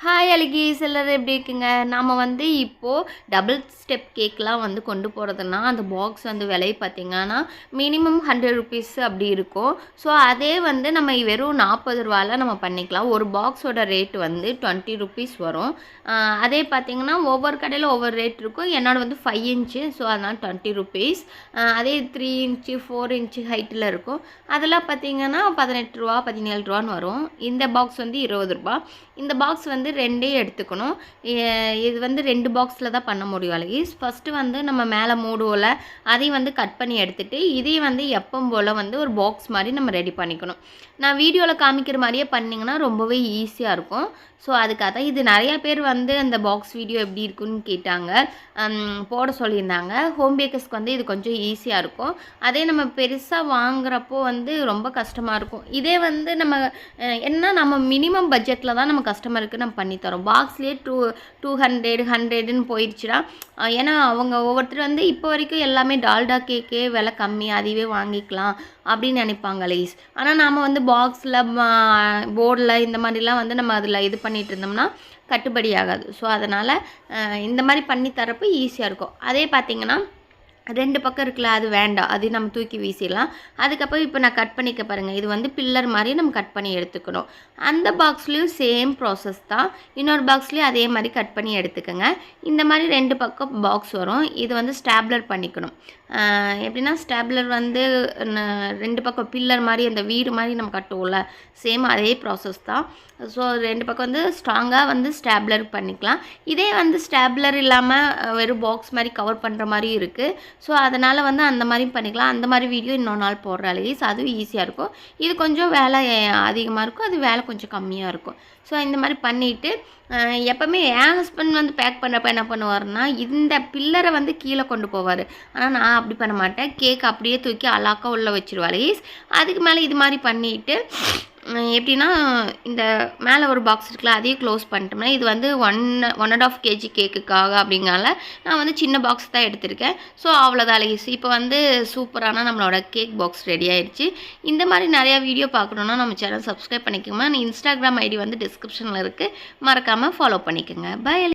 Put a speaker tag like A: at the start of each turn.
A: Hi அழகீஸ், எல்லோரும் எப்படி இருக்குங்க? நாம் வந்து இப்போது டபுள் ஸ்டெப் கேக்லாம் வந்து கொண்டு போகிறதுனா அந்த பாக்ஸ் வந்து விலை பார்த்திங்கன்னா மினிமம் 100 ருபீஸ் அப்படி இருக்கும். ஸோ அதே வந்து நம்ம வெறும் 40 ரூபாயில் நம்ம பண்ணிக்கலாம். ஒரு பாக்ஸோட ரேட் வந்து 20 ருபீஸ் வரும். அதே பார்த்திங்கன்னா ஒவ்வொரு கடையில் ஒவ்வொரு ரேட் இருக்கும். என்னோட வந்து 5 இன்ச்சு, ஸோ அதனால் 20 ருபீஸ். அதே 3 இன்ச்சு 4 இன்ச்சு ஹைட்டில் இருக்கும். அதெல்லாம் பார்த்திங்கன்னா 18 ரூபா 17 ரூபான்னு வரும். இந்த பாக்ஸ் வந்து 20 ரூபா. இந்த பாக்ஸ் வந்து ரெண்டே எடுத்துக்கணும். இது வந்து 2 பாக்ஸில் தான் பண்ண முடியும் அழகீஸ். ஃபஸ்ட்டு வந்து நம்ம மேலே மூடுவோல அதையும் வந்து கட் பண்ணி எடுத்துகிட்டு இதையும் வந்து எப்பவும் போல் வந்து ஒரு பாக்ஸ் மாதிரி நம்ம ரெடி பண்ணிக்கணும். நான் வீடியோவில் காமிக்கிற மாதிரியே பண்ணிங்கன்னா ரொம்பவே ஈஸியாக இருக்கும். ஸோ அதுக்காக தான் இது நிறையா பேர் வந்து அந்த பாக்ஸ் வீடியோ எப்படி இருக்குன்னு கேட்டாங்க, போட சொல்லியிருந்தாங்க. ஹோம் பேக்கர்ஸ்க்கு வந்து இது கொஞ்சம் ஈஸியாக இருக்கும். அதே நம்ம பெருசாக வாங்குறப்போ வந்து ரொம்ப கஷ்டமாக இருக்கும். இதே வந்து நம்ம நம்ம மினிமம் பட்ஜெட்டில் தான் நம்ம கஸ்டமருக்கு நம்ம பண்ணித்தரோம். பாக்ஸ்லேயே 200 100ன்னு போயிடுச்சுன்னா, ஏன்னா அவங்க ஒவ்வொருத்தர் வந்து இப்போ வரைக்கும் எல்லாமே டால்டா கேக்கே விலை கம்மி, அதுவே வாங்கிக்கலாம் அப்படின்னு நினைப்பாங்க லைஸ். ஆனால் நாம் வந்து பாக்ஸில் போர்டில் இந்த மாதிரிலாம் வந்து நம்ம அதில் இது பண்ணிகிட்டு இருந்தோம்னா கட்டுப்படி ஆகாது. ஸோ அதனால் இந்த மாதிரி பண்ணி தரப்போ ஈஸியாக இருக்கும். அதே பார்த்திங்கன்னா 2 பக்கம் இருக்குல்ல, அது வேண்டாம், அது நம்ம தூக்கி வீசிடலாம். அதுக்கப்புறம் இப்போ நான் கட் பண்ணிக்க பாருங்கள், இது வந்து பில்லர் மாதிரி நம்ம கட் பண்ணி எடுத்துக்கணும். அந்த பாக்ஸ்லேயும் சேம் ப்ராசஸ் தான். இன்னொரு பாக்ஸ்லேயும் அதே மாதிரி கட் பண்ணி எடுத்துக்கோங்க. இந்த மாதிரி 2 பக்கம் பாக்ஸ் வரும். இது வந்து ஸ்டாப்லர் பண்ணிக்கணும். எப்படின்னா ஸ்டாப்லர் வந்து 2 பக்கம் பில்லர் மாதிரி அந்த வீடு மாதிரி நம்ம கட்டுவோம்ல, சேம் அதே ப்ராசஸ் தான். ஸோ 2 பக்கம் வந்து ஸ்ட்ராங்காக வந்து ஸ்டாப்லர் பண்ணிக்கலாம். இதே வந்து ஸ்டாப்லர் இல்லாமல் வெறும் பாக்ஸ் மாதிரி கவர் பண்ணுற மாதிரி இருக்குது. ஸோ அதனால் வந்து அந்த மாதிரியும் பண்ணிக்கலாம். அந்த மாதிரி வீடியோ இன்னொரு நாள் போடுற அழகீஸ், அதுவும் ஈஸியாக இருக்கும். இது கொஞ்சம் வேலை அதிகமாக இருக்கும், அது வேலை கொஞ்சம் கம்மியாக இருக்கும். ஸோ இந்த மாதிரி பண்ணிவிட்டு எப்போவுமே என் ஹஸ்பண்ட் வந்து பேக் பண்ணுறப்ப என்ன பண்ணுவார்னா, இந்த பில்லரை வந்து கீழே கொண்டு போவார். ஆனால் நான் அப்படி பண்ண மாட்டேன். கேக் அப்படியே தூக்கி அழகாக உள்ளே வச்சுருவார். அதுக்கு மேலே இது மாதிரி பண்ணிவிட்டு எப்படின்னா இந்த மேலே ஒரு பாக்ஸ் இருக்குல்ல, அதையும் க்ளோஸ் பண்ணிட்டோம்னா, இது வந்து 1.5 kg கேக்குக்காக அப்படிங்கிறனால நான் வந்து சின்ன பாக்ஸ் தான் எடுத்திருக்கேன். ஸோ அவ்வளோதான் அழகீஸ். இப்போ வந்து சூப்பரான நம்மளோட கேக் பாக்ஸ் ரெடி ஆயிடுச்சு. இந்த மாதிரி நிறையா வீடியோ பார்க்கணுன்னா நம்ம சேனல் சப்ஸ்கிரைப் பண்ணிக்கோங்க. இன்ஸ்டாகிராம் ஐடி வந்து டிஸ்கிரிப்ஷனில் இருக்குது, மறக்காமல் ஃபாலோ பண்ணிக்கோங்க. பை.